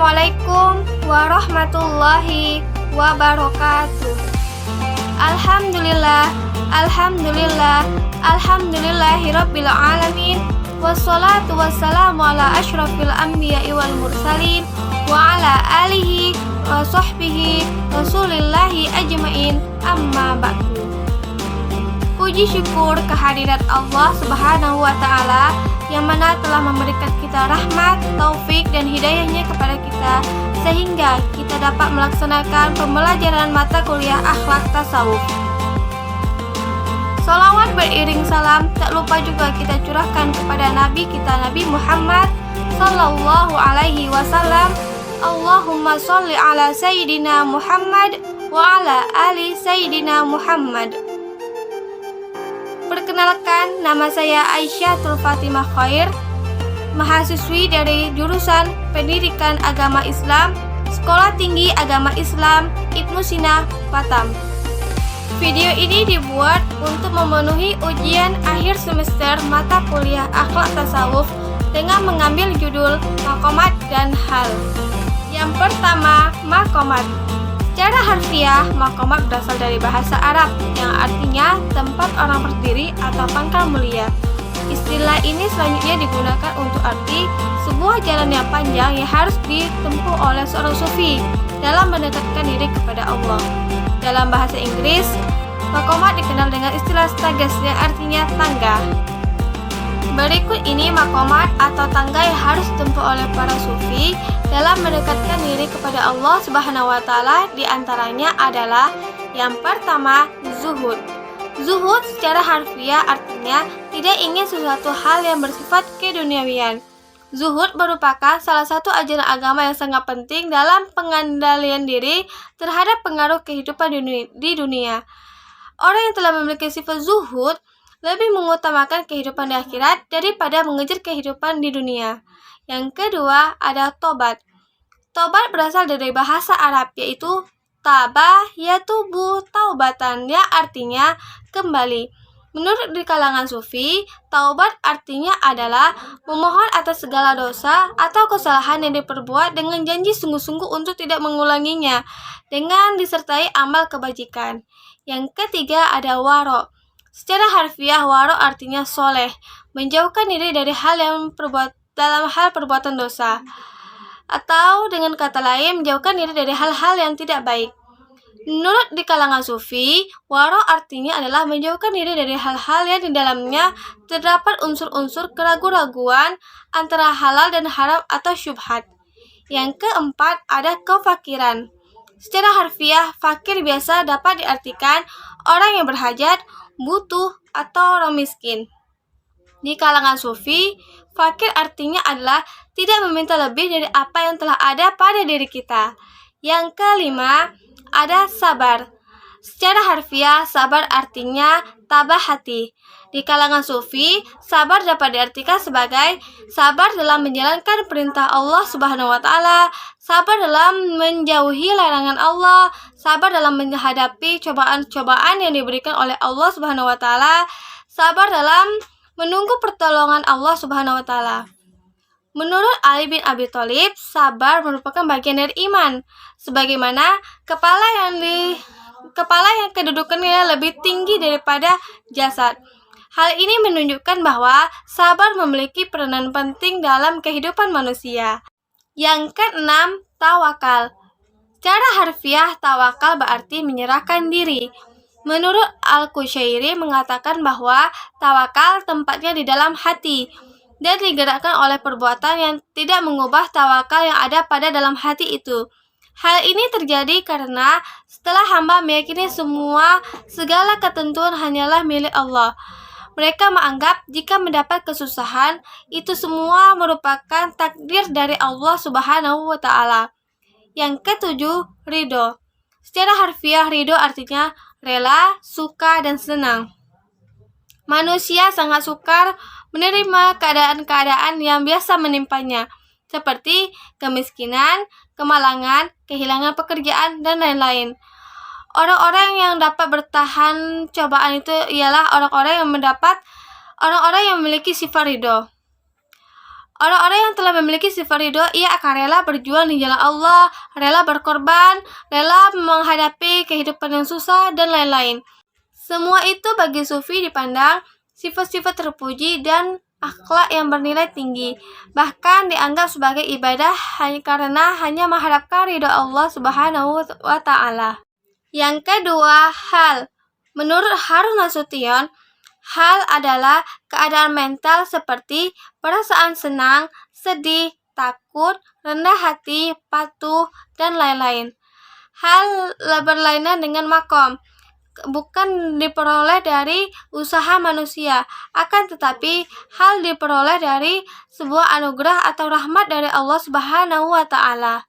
Assalamualaikum warahmatullahi wabarakatuh. Alhamdulillah, alhamdulillah, alhamdulillahirabbil alamin. Wassalatu wassalamu ala asyrafil anbiya'i wal mursalin wa ala alihi wa sahbihi rasulillahi ajmain, amma ba'du. Puji syukur kehadirat Allah Subhanahu wa ta'ala yang mana telah memberikan kita rahmat, taufik, dan hidayahnya kepada kita sehingga kita dapat melaksanakan pembelajaran mata kuliah akhlak tasawuf. Sholawat beriring salam tak lupa juga kita curahkan kepada Nabi kita, Nabi Muhammad sallallahu alaihi wasallam. Allahumma sholli ala Sayyidina Muhammad wa ala ali Sayyidina Muhammad. Perkenalkan, nama saya Aisyatul Fatimah Khair, mahasiswi dari jurusan Pendidikan Agama Islam, Sekolah Tinggi Agama Islam Ibnu Sina, Batam. Video ini dibuat untuk memenuhi ujian akhir semester mata kuliah akhlak tasawuf dengan mengambil judul Maqamat dan Hal. Yang pertama, Maqamat. Secara harfiah, maqamat berasal dari bahasa Arab yang artinya tempat orang berdiri atau pangkal mulia. Istilah ini selanjutnya digunakan untuk arti sebuah jalan yang panjang yang harus ditempuh oleh seorang sufi dalam mendekatkan diri kepada Allah. Dalam bahasa Inggris, maqamat dikenal dengan istilah stages yang artinya tangga. Berikut ini maqamat atau tangga yang harus ditempuh oleh para sufi dalam mendekatkan diri kepada Allah Subhanahu wa ta'ala. Di antaranya adalah yang pertama, zuhud. Zuhud secara harfiah artinya tidak ingin sesuatu hal yang bersifat keduniawian. Zuhud merupakan salah satu ajaran agama yang sangat penting dalam pengendalian diri terhadap pengaruh kehidupan di dunia. Orang yang telah memiliki sifat zuhud lebih mengutamakan kehidupan di akhirat daripada mengejar kehidupan di dunia. Yang kedua ada tobat. Tobat berasal dari bahasa Arab yaitu taba yatubu taubatan yang artinya kembali. Menurut di kalangan sufi, taubat artinya adalah memohon atas segala dosa atau kesalahan yang diperbuat dengan janji sungguh-sungguh untuk tidak mengulanginya dengan disertai amal kebajikan. Yang ketiga ada waro. Secara harfiah, waro artinya soleh, menjauhkan diri dari hal yang dalam hal perbuatan dosa, atau dengan kata lain menjauhkan diri dari hal-hal yang tidak baik. Menurut di kalangan sufi, waro artinya adalah menjauhkan diri dari hal-hal yang di dalamnya terdapat unsur-unsur keraguan-raguan antara halal dan haram atau syubhat. Yang keempat ada kefakiran. Secara harfiah, fakir biasa dapat diartikan orang yang berhajat, butuh, atau orang miskin. Di kalangan sufi, fakir artinya adalah tidak meminta lebih dari apa yang telah ada pada diri kita. Yang kelima, ada sabar. Secara harfiah, sabar artinya tabah hati. Di kalangan sufi, sabar dapat diartikan sebagai sabar dalam menjalankan perintah Allah Subhanahu wa ta'ala, sabar dalam menjauhi larangan Allah, sabar dalam menghadapi cobaan-cobaan yang diberikan oleh Allah Subhanahu wa ta'ala, sabar dalam menunggu pertolongan Allah Subhanahu wa ta'ala. Menurut Ali bin Abi Thalib, sabar merupakan bagian dari iman, sebagaimana kepala yang kedudukannya lebih tinggi daripada jasad. Hal ini menunjukkan bahwa sabar memiliki peranan penting dalam kehidupan manusia. Yang keenam, tawakal. Secara harfiah, tawakal berarti menyerahkan diri. Menurut Al-Qushairi mengatakan bahwa tawakal tempatnya di dalam hati dan digerakkan oleh perbuatan yang tidak mengubah tawakal yang ada pada dalam hati itu. Hal ini terjadi karena setelah hamba meyakini segala ketentuan hanyalah milik Allah, mereka menganggap jika mendapat kesusahan, itu semua merupakan takdir dari Allah Subhanahu wa ta'ala. Yang ketujuh, ridho. Secara harfiah, ridho artinya rela, suka, dan senang. Manusia sangat sukar menerima keadaan-keadaan yang biasa menimpanya, seperti kemiskinan, kemalangan, kehilangan pekerjaan, dan lain-lain. Orang-orang yang dapat bertahan cobaan itu ialah orang-orang yang memiliki sifat ridho. Orang-orang yang telah memiliki sifat ridho, ia akan rela berjuang di jalan Allah, rela berkorban, rela menghadapi kehidupan yang susah, dan lain-lain. Semua itu bagi sufi dipandang sifat-sifat terpuji dan akhlak yang bernilai tinggi. Bahkan dianggap sebagai ibadah karena hanya mengharapkan ridho Allah Subhanahu wa Ta'ala. Yang kedua, hal. Menurut Harun Nasution, hal adalah keadaan mental seperti perasaan senang, sedih, takut, rendah hati, patuh, dan lain-lain. Hal berlainan dengan makom, bukan diperoleh dari usaha manusia, akan tetapi hal diperoleh dari sebuah anugerah atau rahmat dari Allah Subhanahu wa Ta'ala.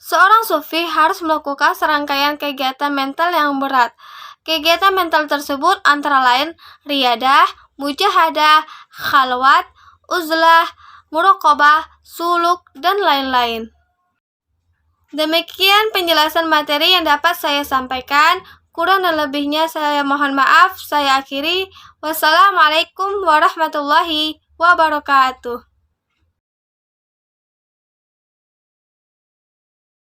Seorang sufi harus melakukan serangkaian kegiatan mental yang berat. Kegiatan mental tersebut antara lain riyadah, mujahadah, khalwat, uzlah, muraqabah, suluk, dan lain-lain. Demikian penjelasan materi yang dapat saya sampaikan. Kurang dan lebihnya saya mohon maaf. Saya akhiri. Wassalamualaikum warahmatullahi wabarakatuh.